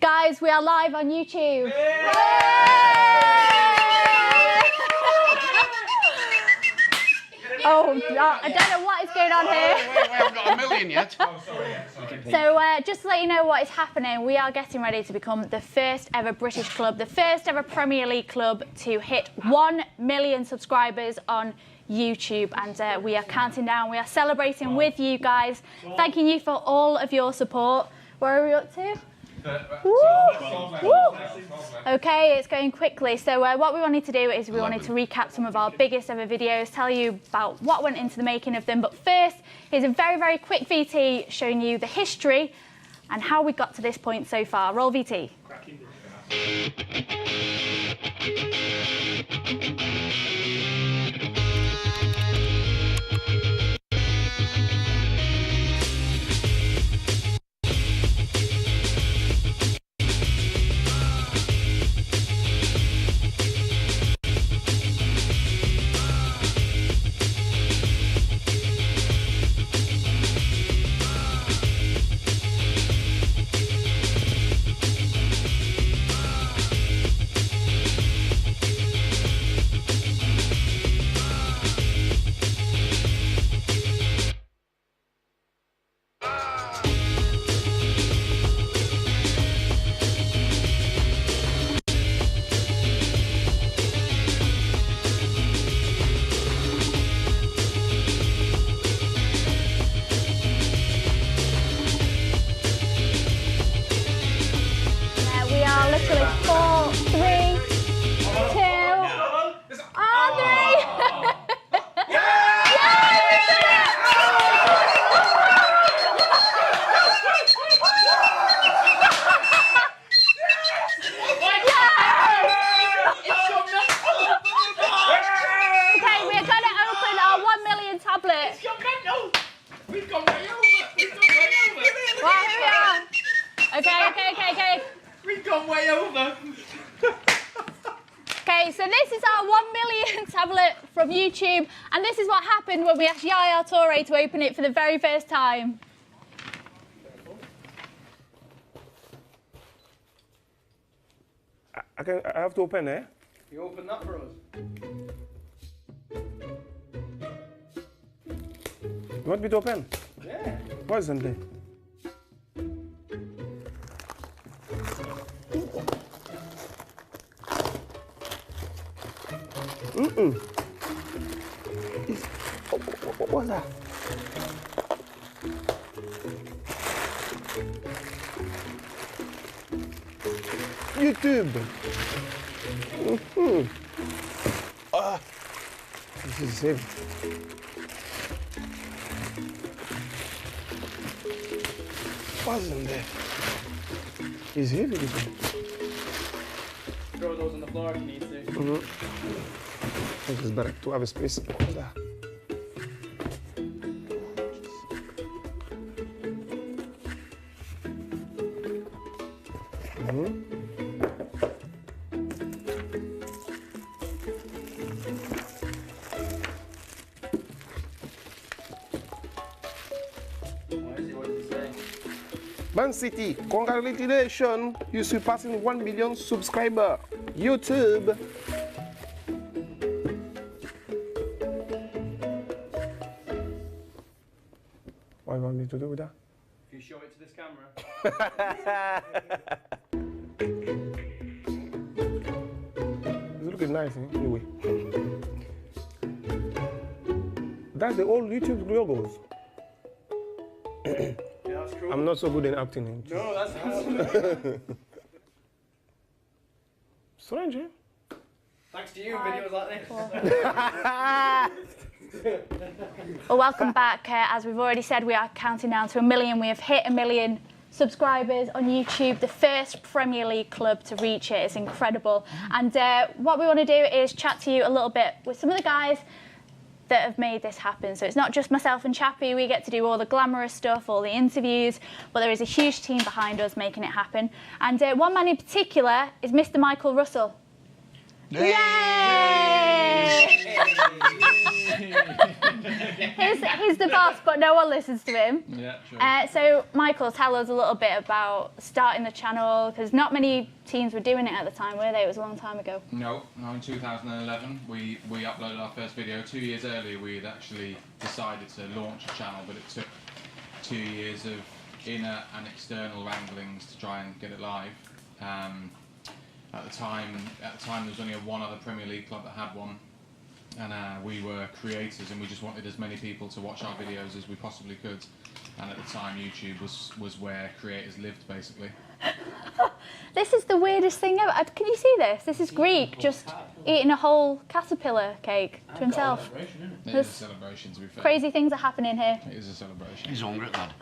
Guys, we are live on YouTube. Oh, I don't know what is going on here. Wait, we haven't got a million yet. Oh, sorry. So just to let you know what is happening, we are getting ready to become the first ever British club, the first ever Premier League club to hit 1 million subscribers on YouTube, and we are counting down. We are celebrating with you guys, thanking you for all of your support. Where are we up to? Okay, it's going quickly. So what we wanted to do is we wanted to recap some of our biggest ever videos, tell you about what went into the making of them. But first, here's a very, very quick VT showing you the history and how we got to this point so far. Roll VT. Literally 4, 3, 2, Okay, we're going to open our 1 million tablet. We've gone way over. Well, here we are. Okay. We've gone way over. Okay, so this is our 1 million tablet from YouTube, and this is what happened when we asked Yaya Toure to open it for the very first time. I have to open, eh? You open that for us. You want me to open? Yeah. What is in there? What's that? YouTube. This is heavy. What's in there? It's heavy, this one. Throw those on the floor if you need to. I think it's better to have a space. What's that? What does it say? Man City, congratulations! You surpassing 1 million subscriber. YouTube. What do you want me to do with that? If you show it to this camera. It's looking nice, eh? Anyway. That's the old YouTube logos. Yeah, that's cool. I'm not so good in acting. Eh? No, that's Strange, eh? Thanks to you, videos like this. Well, welcome back. As we've already said, we are counting down to 1 million. We have hit 1 million subscribers on YouTube, the first Premier League club to reach it. It's incredible. And what we want to do is chat to you a little bit with some of the guys that have made this happen. So it's not just myself and Chappie. We get to do all the glamorous stuff, all the interviews, but there is a huge team behind us making it happen. And one man in particular is Mr. Michael Russell. Yay! he's the boss, but no one listens to him. Yeah, true. So, Michael, tell us a little bit about starting the channel, because not many teams were doing it at the time, were they? It was a long time ago. No, in 2011 we uploaded our first video. 2 years earlier we had actually decided to launch a channel, but it took 2 years of inner and external wranglings to try and get it live. At the time there was only one other Premier League club that had one, and we were creators and we just wanted as many people to watch our videos as we possibly could. And at the time YouTube was where creators lived, basically. This is the weirdest thing ever. Can you see this? This is Greek just eating a whole caterpillar cake to himself. It is a celebration, to be fair. Crazy things are happening here. It is a celebration. He's hungry, lad.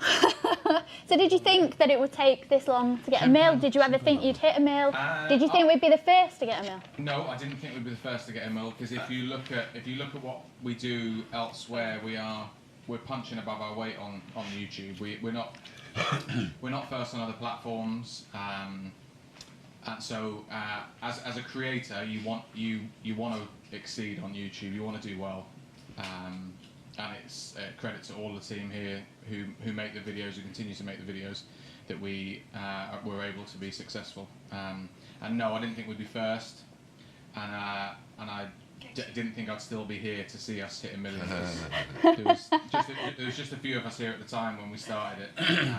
So did you think that it would take this long to get a mil? Did you ever think you'd hit a mil? Did you think we'd be the first to get a mil? No, I didn't think we'd be the first to get a mil, because if you look at what we do elsewhere, we're punching above our weight on YouTube. We're not first on other platforms, and so as a creator, you want to exceed on YouTube. You want to do well, and it's credit to all the team here who make the videos, who continue to make the videos, that we were able to be successful. And no, I didn't think we'd be first, and I didn't think I'd still be here to see us hit a million. There was just a few of us here at the time when we started it,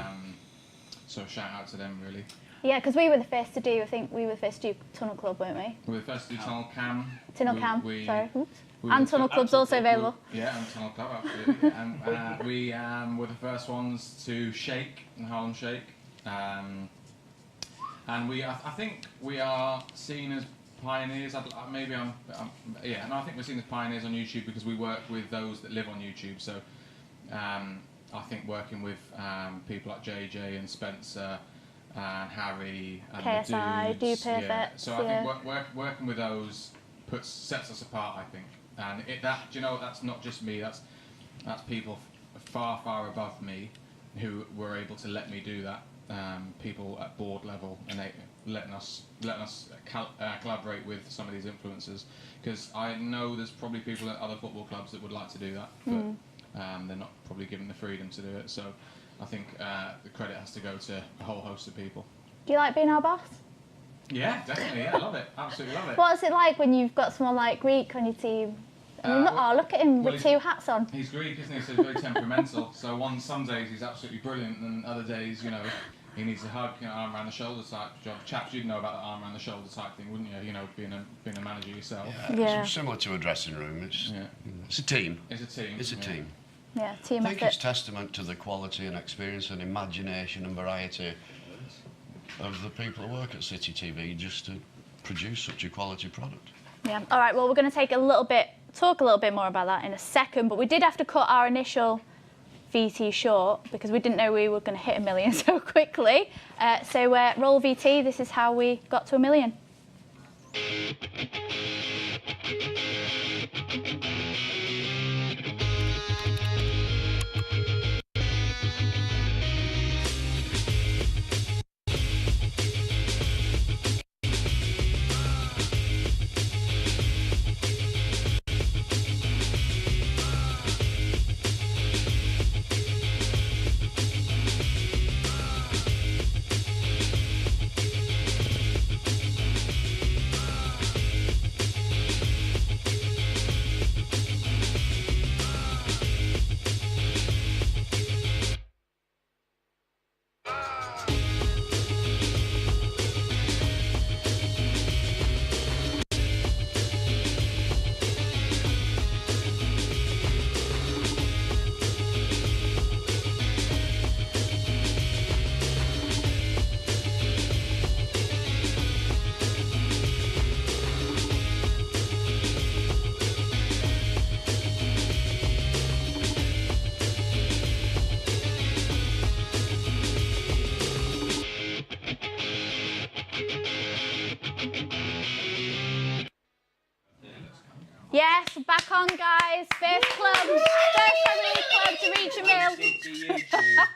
so shout out to them, really. Yeah, because we were the first to do, I think we were the first to do Tunnel Club, weren't we? We were the first to do Tunnel Cam. Tunnel Cam, sorry. Oops. And were Tunnel Club's also available. Yeah, and Tunnel Club, absolutely. And we were the first ones to Shake, and Harlem Shake. And I think we are seen as pioneers. I think we're seen as pioneers on YouTube because we work with those that live on YouTube. So I think working with people like JJ and Spencer and Harry and KSI, the dudes, Do Perfect. yeah. So I think working with those sets us apart, I think. And that's not just me. That's people far above me who were able to let me do that. People at board level, and they letting us collaborate with some of these influencers, because I know there's probably people at other football clubs that would like to do that, but they're not probably given the freedom to do it. So I think the credit has to go to a whole host of people. Do you like being our boss? Yeah, definitely. Yeah, I love it. Absolutely love it. What's it like when you've got someone like Greek on your team? Look at him with two hats on. He's Greek, isn't he? So he's very temperamental. So some days he's absolutely brilliant, and other days, he needs a hug, arm around the shoulder type job. Chaps, you'd know about the arm around the shoulder type thing, wouldn't you? Being a manager yourself. Yeah. It's similar to a dressing room. It's a team. It's a team. It's a team. Yeah, team I think effort. it's testament to the quality and experience and imagination and variety of the people who work at City TV just to produce such a quality product. Yeah. All right. Well, we're going to talk a little bit more about that in a second, but we did have to cut our initial VT short because we didn't know we were going to hit a million so quickly. So roll VT. This is how we got to a million. Yes, we're back on, guys. First Premier League club to reach a mil.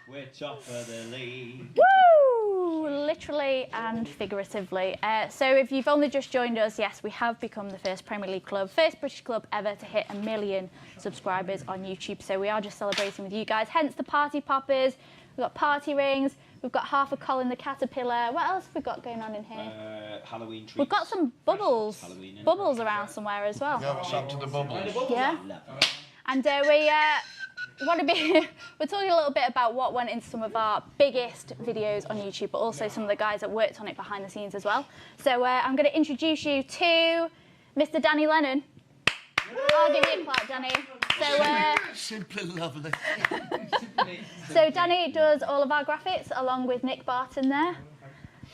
We're top of the league. Woo! literally and figuratively. So if you've only just joined us, yes, we have become the first Premier League club, first British club ever to hit 1 million subscribers on YouTube. So we are just celebrating with you guys, hence the party poppers. We've got party rings, we've got half a Colin the Caterpillar. What else have we got going on in here? Halloween treats. We've got some bubbles, Halloween, innit? bubbles around somewhere as well. Yeah, what's up to the bubbles? Yeah. And we want to be, we're talking a little bit about what went into some of our biggest videos on YouTube, but also some of the guys that worked on it behind the scenes as well. So I'm going to introduce you to Mr. Danny Lennon. I'll give you a clap, Danny. Simply lovely. So Danny does all of our graphics along with Nick Barton there,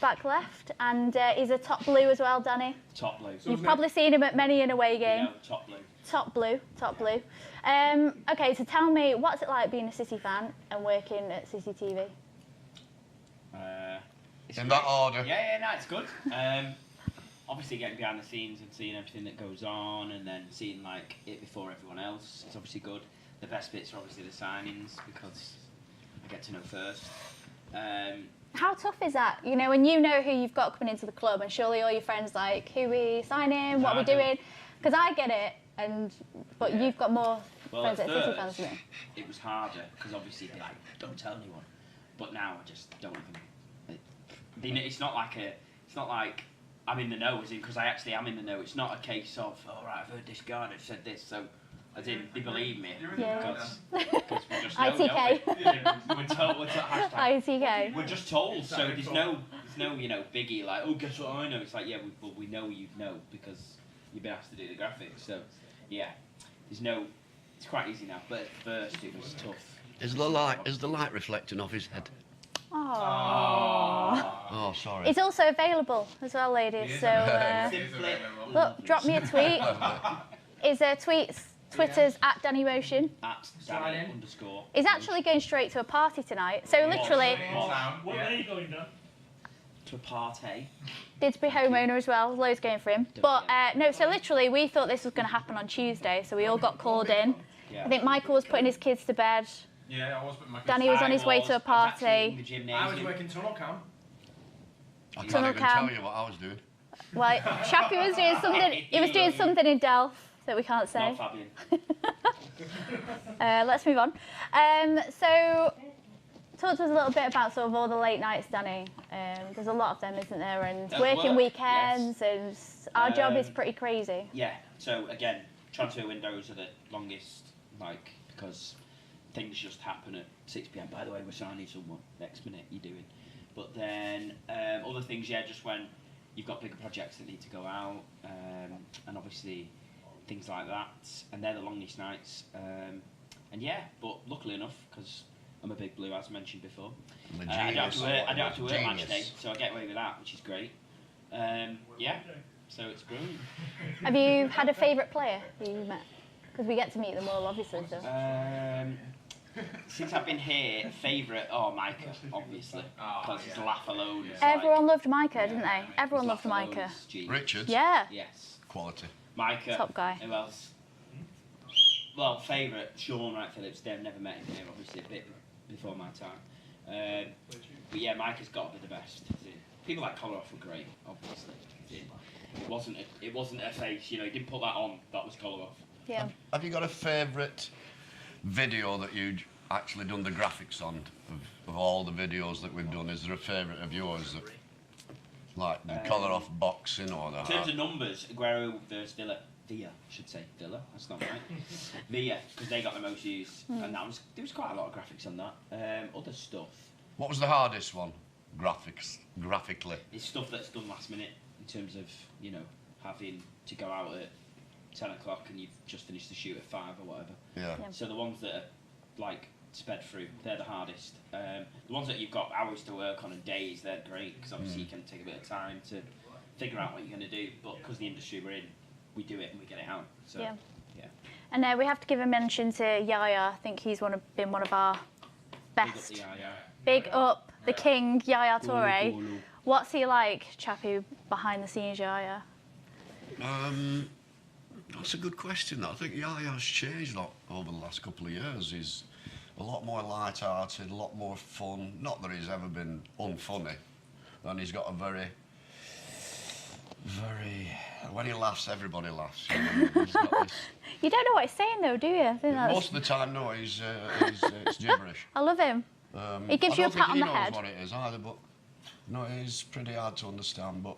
back left, and he's a top blue as well, Danny. Top blue. You've probably seen him at many an away game. No, top blue. Top blue, top blue. Okay, so tell me, what's it like being a City fan and working at City TV? In that order. Yeah, no, it's good. Obviously getting behind the scenes and seeing everything that goes on and then seeing like it before everyone else is obviously good. The best bits are obviously the signings because I get to know first. How tough is that? You know, when you know who you've got coming into the club and surely all your friends like, who we signing, what we doing? Because I get it, but you've got more friends that are City fans than me. It was harder because obviously you'd be like, don't tell anyone. But now I just don't even. It's not like I'm in the know, as in because I actually am in the know. It's not a case of, all right, I've heard this guy that said this, so as in they believe me because we just know. ITK. We're told. ITK. We're just told, so there's no biggie like, oh, guess what I know. It's like, yeah, we know you know because you've been asked to do the graphics. So yeah, it's quite easy now. But at first it was tough. Is the light reflecting off his head? Aww. Oh, sorry. It's also available as well, ladies. So look, drop me a tweet. Is Twitter's at Danny Motion. At Danny _ He's actually going straight to a party tonight. So literally, What are you going down? to a party. Didsbury homeowner as well. Loads going for him. But no, so literally we thought this was going to happen on Tuesday. So we all got called in. Yeah. I think Michael was putting his kids to bed. Yeah, I was putting my kids Danny was on his way to a I was party. actually in the I was gymnasium. working tunnel cam. I can't Tunnel even cam. tell you what I was doing. Well, Chappie was doing something. He was doing something in Delft that we can't say. Not Fabian. Let's move on. So, talk to us a little bit about sort of all the late nights, Danny. There's a lot of them, isn't there? And working work, weekends, and our job is pretty crazy. Yeah. So again, transfer windows are the longest, like because things just happen at 6 p.m. By the way, we're signing someone next minute. You're doing, but then other things, yeah, just when you've got bigger projects that need to go out, and obviously things like that, and they're the longest nights. And yeah, but luckily enough, because I'm a big blue, as mentioned before, I don't have to work match day, so I get away with that, which is great. Yeah, so it's brilliant. Have you had a favourite player who you met? Because we get to meet them all, obviously. So. Since I've been here, favourite, Micah, obviously, because his laugh alone is Everyone loved Micah, didn't they? Everyone his loved laugh alone Micah. is genius. Richard. Yeah. Yes. Quality. Micah. Top guy. Who else? Well, favourite, Sean Wright Phillips. They've never met him here, obviously, a bit before my time. But yeah, Micah's got to be the best. People like Kolarov were great, obviously. It wasn't a face, he didn't put that on. That was Kolarov. Yeah. Have you got a favourite video that you'd actually done the graphics on of all the videos that we've done? Is there a favourite of yours that, like the Kolarov boxing or that? In terms of numbers, Aguero versus Villa, I should say Villa. That's not right. Villa, because they got the most views, and there was quite a lot of graphics on that. Other stuff. What was the hardest one, graphically? It's stuff that's done last minute in terms of having to go out at 10 o'clock and you've just finished the shoot at 5 or whatever. Yeah. So the ones that are like sped through, they're the hardest. The ones that you've got hours to work on and days, they're great because obviously you can take a bit of time to figure out what you're going to do. But because the industry we're in, we do it and we get it out. So, yeah. And we have to give a mention to Yaya. I think he's been one of our best. Big up the king, Yaya Toure. What's he like, Chappie, behind the scenes, Yaya? That's a good question. I think Yaya's changed a lot over the last couple of years. He's a lot more light-hearted, a lot more fun. Not that he's ever been unfunny, and he's got a very, when he laughs, everybody laughs. You know? He's got this, You don't know what he's saying though, do you? I think that's... most of the time, no, it's gibberish. I love him. He gives you a pat on the head. I don't think he knows what it is either, but no, it's pretty hard to understand, but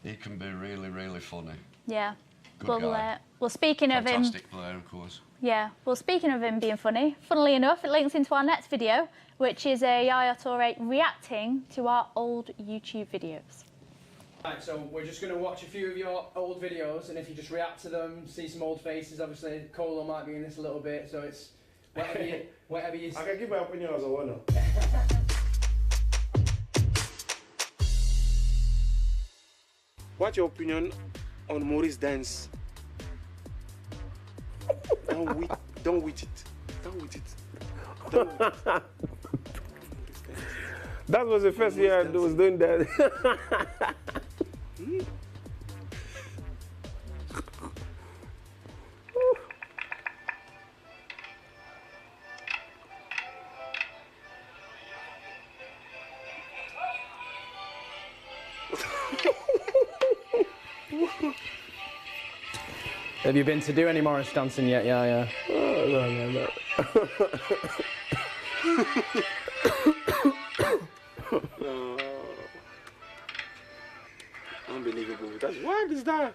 he can be really, really funny. Yeah. Good guy. Well, speaking of him... Fantastic player, of course. Yeah, well, speaking of him being funny, funnily enough, it links into our next video, which is Yaya Toure reacting to our old YouTube videos. Right, so we're just going to watch a few of your old videos, and if you just react to them, see some old faces, obviously Colo might be in this a little bit, so it's whatever you I can give my opinion as a winner. What's your opinion on Maurice dance? Don't with it. Don't with it. Don't with it. That was the first year I was doing that. Have you been to do any Morris dancing yet? Yeah. No. Unbelievable. What is that?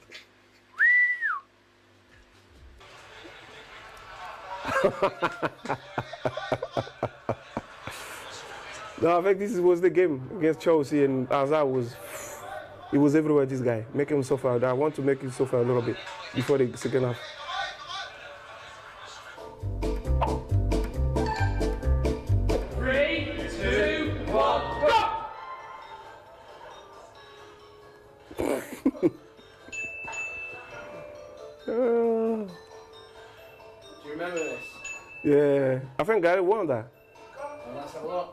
No, I think this was the game against Chelsea, and Hazard he was everywhere, this guy. Make him suffer. I want to make him suffer a little bit before the second half. Three, two, one, go! Do you remember this? Yeah, I think Gary won that. Well, let's have a look.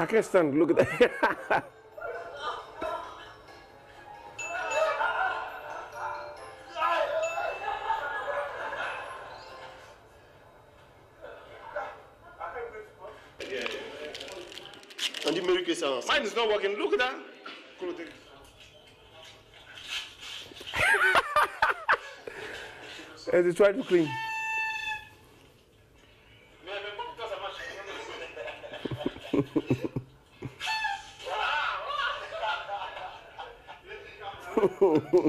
I can't stand. Look at that. And the Merry Christmas. Mine is not working. Look at that. And they try to clean.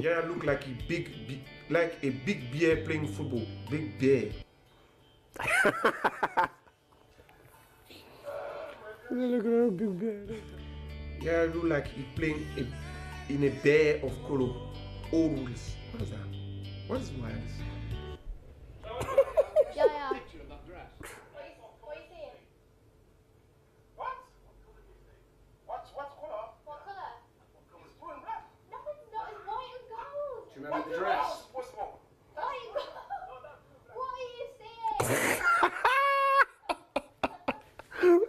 Yeah, look like a big bear playing football. Big bear. Look at that big bear. Yeah, look like he playing in a bear of color. All rules. What is that? What is wild? Yeah. Picture of that dress. What are you seeing? What color? What colour? It's blue and black. No, it's not. It's white and gold. Do you remember the dress? What's more? White and gold. What are you seeing?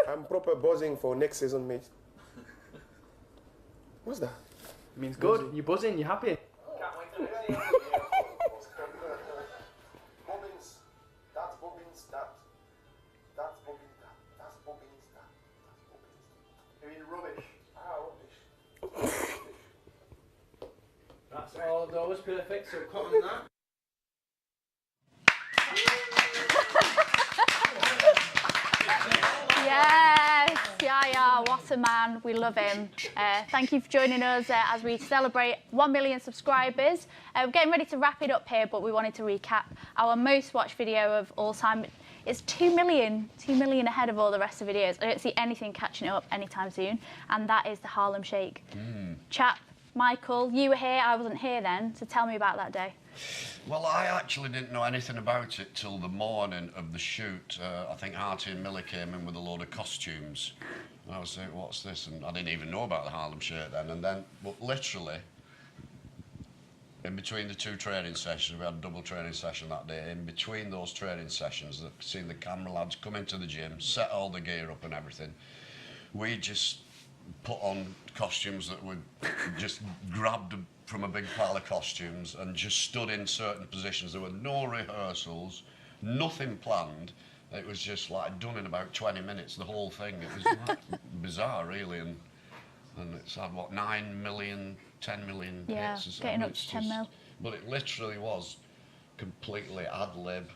I'm proper buzzing for next season, mate. What's that? Means good. You're buzzing. You're happy. Bobbins, that's Bobbins, that's Bobbins, that's Bobbins, that's Bobbins. You mean rubbish? Rubbish. That's all of those. Perfect. So cut on that. Yes, Yaya, what a man. We love him. Thank you for joining us as we celebrate 1 million subscribers. We're getting ready to wrap it up here, but we wanted to recap our most watched video of all time. It's 2 million ahead of all the rest of the videos. I don't see anything catching it up anytime soon, and that is the Harlem Shake. Chap, Michael, you were here, I wasn't here then, so tell me about that day. Well, I actually didn't know anything about it till the morning of the shoot. I think Artie and Millie came in with a load of costumes. And I was saying, what's this? And I didn't even know about the Harlem Shake then. And then, but literally, in between the two training sessions, we had a double training session that day. In between those training sessions, seen the camera lads come into the gym, set all the gear up and everything. We just put on costumes that were just grabbed from a big pile of costumes and just stood in certain positions. There were no rehearsals, nothing planned. It was just like done in about 20 minutes, the whole thing. It was like bizarre, really, and it's had, what, 9 million, 10 million Yeah, hits or something. getting up It's to 10 mil. But it literally was completely ad-lib,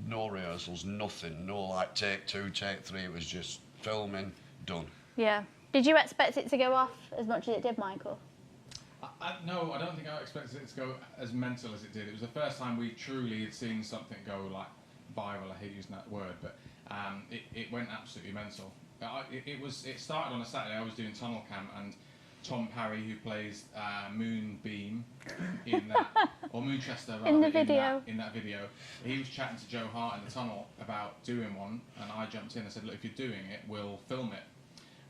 no rehearsals, nothing, no like take 2, take 3, it was just filming, done. Yeah. Did you expect it to go off as much as it did, Michael? No, I don't think I expected it to go as mental as it did. It was the first time we truly had seen something go like viral. I hate using that word, but it went absolutely mental. It started on a Saturday. I was doing Tunnel Cam, and Tom Parry, who plays Moonbeam in that, or Moonchester rather, In the video. in that video, he was chatting to Joe Hart in the tunnel about doing one, and I jumped in and said, look, if you're doing it, we'll film it.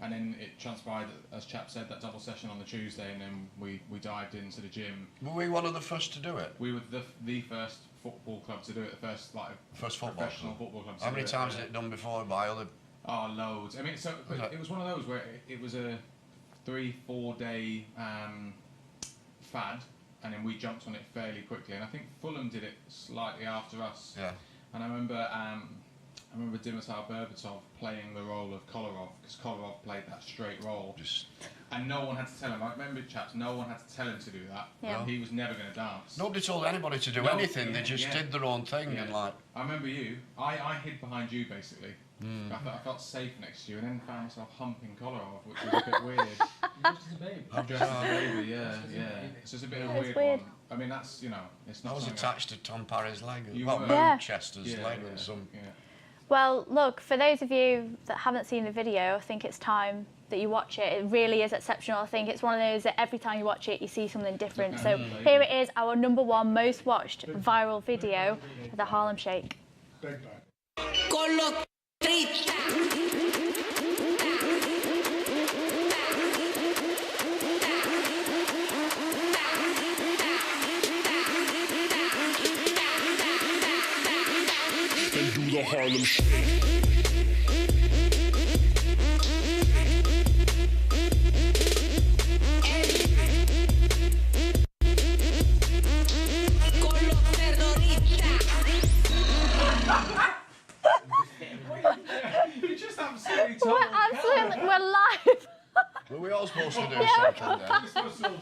And then it transpired, as Chap said, that double session on the Tuesday, and then we dived into the gym. Were we one of the first to do it? We were the first football club to do it, the first First football professional club. football club. To How do many it, times yeah. had it done before by other? Oh, loads. I mean, so but it was one of those where it was a 3-4 day fad, and then we jumped on it fairly quickly. And I think Fulham did it slightly after us. Yeah. And I remember Dimitar Berbatov playing the role of Kolarov, because Kolarov played that straight role. And no one had to tell him. I remember, chaps, no one had to tell him to do that. Yeah. He was never going to dance. Nobody told anybody to do No, anything. They yeah, just yeah. did their own thing Yeah. and like. I remember you. I hid behind you basically. I felt safe next to you, and then found myself humping Kolarov, which was a bit weird. Just as a baby. I'm dressed as a baby, yeah. It's just a bit of a It's weird, weird. one. I mean, that's, it's not. I was something attached to Tom Parry's leg. You Well, were. Yeah. Manchester's Yeah, leg yeah, and some. yeah. Well, look, for those of you that haven't seen the video, I think it's time that you watch it. It really is exceptional. I think it's one of those that every time you watch it, you see something different. So here it is, our #1 most watched viral video, the Harlem Shake. Do the Harlem Shake. You just absolutely We're we're live. Were we all supposed to do something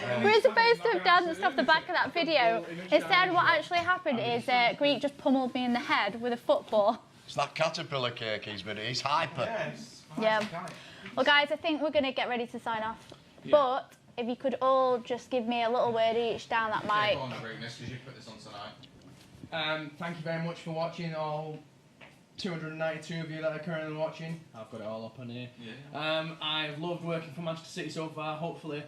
then? We're supposed to have danced off the back of that video. Instead, what actually happened is Greek just pummeled me in the head with a football. It's that caterpillar cake he's hyper. Yeah. Well, guys, I think we're going to get ready to sign off. But if you could all just give me a little word each down that mic. Go on, Greatness, because you put this on tonight. Thank you very much for watching, all 292 of you that are currently watching. I've got it all up on here. Yeah. I've loved working for Manchester City so far. Hopefully,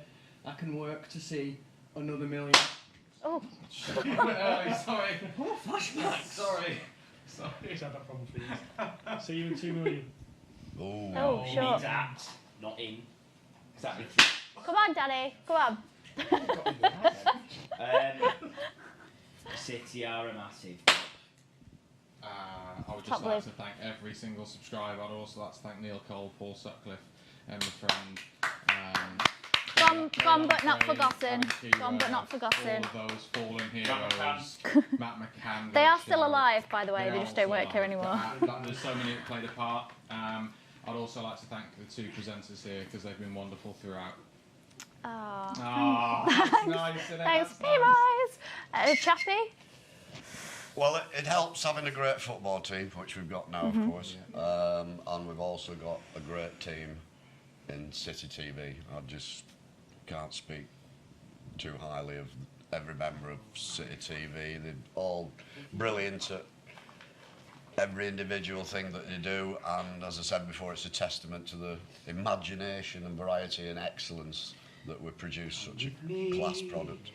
I can work to see another million. Oh, Sorry. Oh, flashback! Sorry. He's had that problem for years. See you in 2 million. Oh. oh, It sure. means at, not in. Exactly. Come on, Daddy. Go on. City are a massive. I would Top just like lid. to thank every single subscriber. I'd also like to thank Neil Cole, Paul Sutcliffe, Emma Friend. Gone but not Craig, forgotten. Alex Hero, Gone but not forgotten. All of those fallen heroes. Matt McCann. They are Glenn still Shaw. alive, by the way. They are just don't still work here alive. anymore. There's so many that played a part. I'd also like to thank the 2 presenters here because they've been wonderful throughout. Oh. That's nice, isn't it? Thanks, That's nice. P-Rise. Chappie? Well, it helps having a great football team, which we've got now, of course. And we've also got a great team in City TV. I just can't speak too highly of every member of City TV. They're all brilliant at every individual thing that they do, and as I said before, it's a testament to the imagination and variety and excellence that we produce such a class product.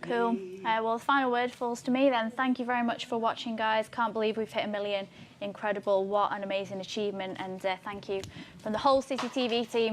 Cool. Well, the final word falls to me then. Thank you very much for watching, guys. Can't believe we've hit 1 million. Incredible. What an amazing achievement. And thank you from the whole City TV team.